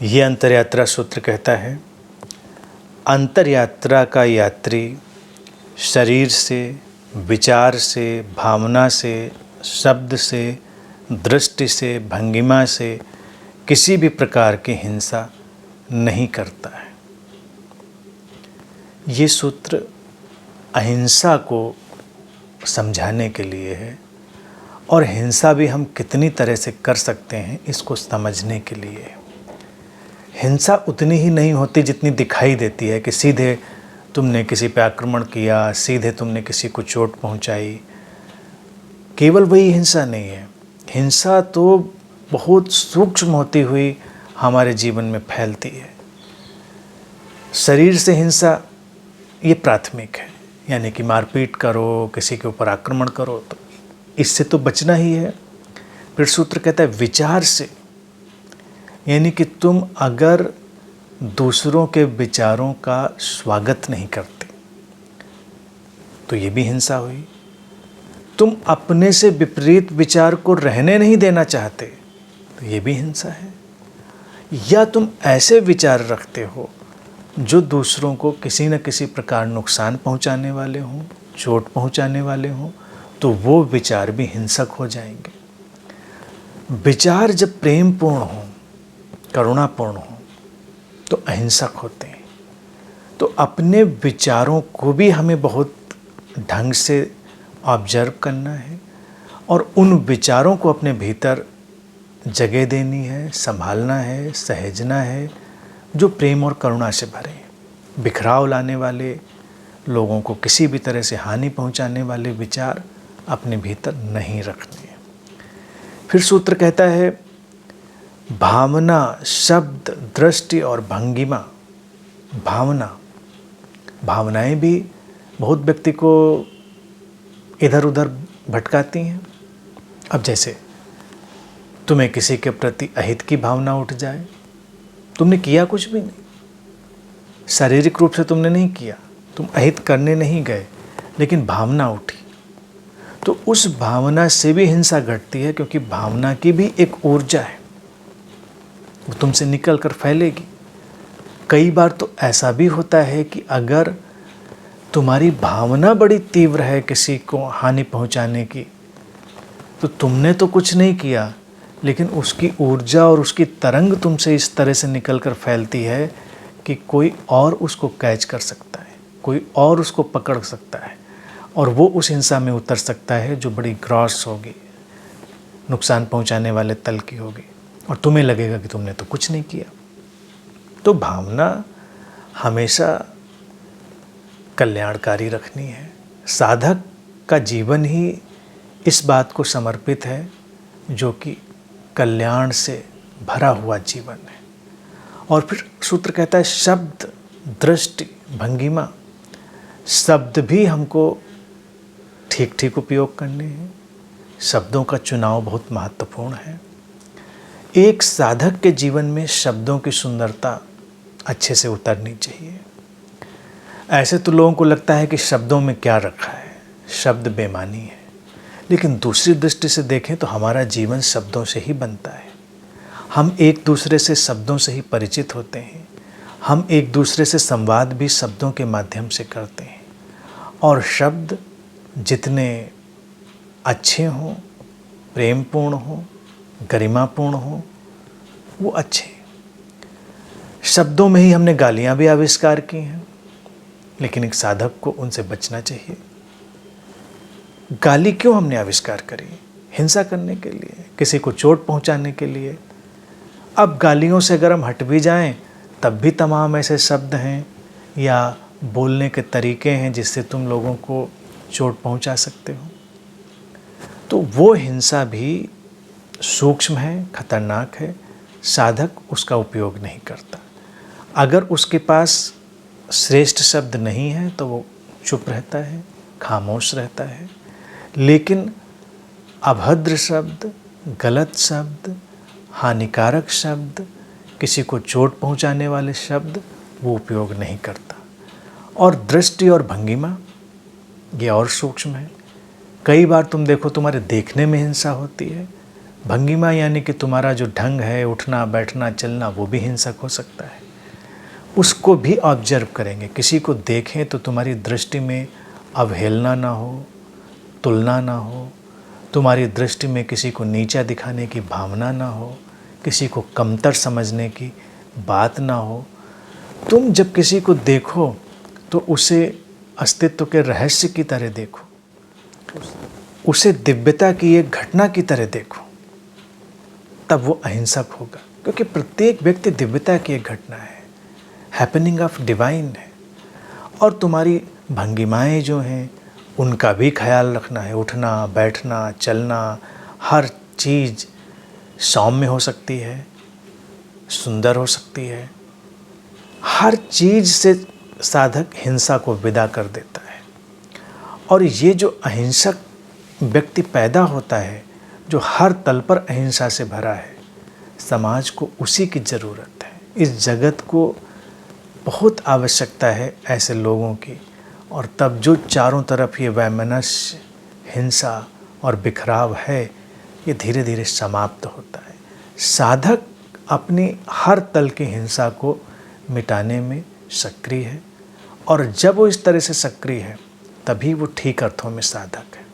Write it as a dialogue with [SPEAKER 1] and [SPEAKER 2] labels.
[SPEAKER 1] ये अंतरयात्रा सूत्र कहता है, अंतरयात्रा का यात्री शरीर से, विचार से, भावना से, शब्द से, दृष्टि से, भंगिमा से किसी भी प्रकार की हिंसा नहीं करता है। ये सूत्र अहिंसा को समझाने के लिए है और हिंसा भी हम कितनी तरह से कर सकते हैं इसको समझने के लिए है। हिंसा उतनी ही नहीं होती जितनी दिखाई देती है कि सीधे तुमने किसी पे आक्रमण किया, सीधे तुमने किसी को चोट पहुंचाई। केवल वही हिंसा नहीं है। हिंसा तो बहुत सूक्ष्म होती हुई हमारे जीवन में फैलती है। शरीर से हिंसा ये प्राथमिक है, यानी कि मारपीट करो, किसी के ऊपर आक्रमण करो, तो इससे तो बचना ही है। फिर सूत्र कहता है विचार से, यानी कि तुम अगर दूसरों के विचारों का स्वागत नहीं करते तो ये भी हिंसा हुई। तुम अपने से विपरीत विचार को रहने नहीं देना चाहते तो ये भी हिंसा है। या तुम ऐसे विचार रखते हो जो दूसरों को किसी न किसी प्रकार नुकसान पहुंचाने वाले हों, चोट पहुंचाने वाले हों, तो वो विचार भी हिंसक हो जाएंगे। विचार जब प्रेमपूर्ण हो, करुणापूर्ण हो, तो अहिंसक होते हैं। तो अपने विचारों को भी हमें बहुत ढंग से ऑब्जर्व करना है और उन विचारों को अपने भीतर जगह देनी है, संभालना है, सहेजना है, जो प्रेम और करुणा से भरे हैं। बिखराव लाने वाले, लोगों को किसी भी तरह से हानि पहुंचाने वाले विचार अपने भीतर नहीं रखने हैं। फिर सूत्र कहता है भावना, शब्द, दृष्टि और भंगिमा। भावनाएं भी बहुत व्यक्ति को इधर उधर भटकाती हैं। अब जैसे तुम्हें किसी के प्रति अहित की भावना उठ जाए, तुमने किया कुछ भी नहीं, शारीरिक रूप से तुमने नहीं किया, तुम अहित करने नहीं गए, लेकिन भावना उठी, तो उस भावना से भी हिंसा घटती है, क्योंकि भावना की भी एक ऊर्जा है, वो तुमसे निकल कर फैलेगी। कई बार तो ऐसा भी होता है कि अगर तुम्हारी भावना बड़ी तीव्र है किसी को हानि पहुंचाने की, तो तुमने तो कुछ नहीं किया, लेकिन उसकी ऊर्जा और उसकी तरंग तुमसे इस तरह से निकल कर फैलती है कि कोई और उसको कैच कर सकता है, कोई और उसको पकड़ सकता है और वो उस हिंसा में उतर सकता है जो बड़ी ग्रॉस होगी, नुकसान पहुंचाने वाले तल की होगी, और तुम्हें लगेगा कि तुमने तो कुछ नहीं किया। तो भावना हमेशा कल्याणकारी रखनी है। साधक का जीवन ही इस बात को समर्पित है, जो कि कल्याण से भरा हुआ जीवन है। और फिर सूत्र कहता है शब्द, दृष्टि, भंगिमा। शब्द भी हमको ठीक ठीक उपयोग करने हैं। शब्दों का चुनाव बहुत महत्वपूर्ण है। एक साधक के जीवन में शब्दों की सुंदरता अच्छे से उतरनी चाहिए। ऐसे तो लोगों को लगता है कि शब्दों में क्या रखा है, शब्द बेमानी है, लेकिन दूसरी दृष्टि से देखें तो हमारा जीवन शब्दों से ही बनता है। हम एक दूसरे से शब्दों से ही परिचित होते हैं। हम एक दूसरे से संवाद भी शब्दों के माध्यम से करते हैं, और शब्द जितने अच्छे हों, प्रेमपूर्ण हों, गरिमापूर्ण हों, वो अच्छे। शब्दों में ही हमने गालियाँ भी आविष्कार की हैं, लेकिन एक साधक को उनसे बचना चाहिए। गाली क्यों हमने आविष्कार करी? हिंसा करने के लिए, किसी को चोट पहुंचाने के लिए। अब गालियों से अगर हम हट भी जाएं, तब भी तमाम ऐसे शब्द हैं या बोलने के तरीके हैं जिससे तुम लोगों को चोट पहुंचा सकते हो। तो वो हिंसा भी सूक्ष्म है, खतरनाक है। साधक उसका उपयोग नहीं करता। अगर उसके पास श्रेष्ठ शब्द नहीं है तो वो चुप रहता है, खामोश रहता है। लेकिन अभद्र शब्द, गलत शब्द, हानिकारक शब्द, किसी को चोट पहुंचाने वाले शब्द वो उपयोग नहीं करता। और दृष्टि और भंगिमा ये और सूक्ष्म है। कई बार तुम देखो, तुम्हारे देखने में हिंसा होती है, भंगिमा यानी कि तुम्हारा जो ढंग है उठना बैठना चलना, वो भी हिंसक हो सकता है। उसको भी ऑब्जर्व करेंगे। किसी को देखें तो तुम्हारी दृष्टि में अवहेलना ना हो, तुलना ना हो, तुम्हारी दृष्टि में किसी को नीचा दिखाने की भावना ना हो, किसी को कमतर समझने की बात ना हो। तुम जब किसी को देखो तो उसे अस्तित्व के रहस्य की तरह देखो, उसे दिव्यता की एक घटना की तरह देखो, तब वो अहिंसक होगा। क्योंकि प्रत्येक व्यक्ति दिव्यता की एक घटना है, हैपनिंग ऑफ डिवाइन है। और तुम्हारी भंगिमाएँ जो हैं उनका भी ख्याल रखना है। उठना बैठना चलना, हर चीज़ सौम्य हो सकती है, सुंदर हो सकती है। हर चीज़ से साधक हिंसा को विदा कर देता है। और ये जो अहिंसक व्यक्ति पैदा होता है, जो हर तल पर अहिंसा से भरा है, समाज को उसी की ज़रूरत है। इस जगत को बहुत आवश्यकता है ऐसे लोगों की। और तब जो चारों तरफ ये वैमनस्य, हिंसा और बिखराव है, ये धीरे धीरे समाप्त होता है। साधक अपनी हर तल की हिंसा को मिटाने में सक्रिय है। और जब वो इस तरह से सक्रिय है, तभी वो ठीक अर्थों में साधक है।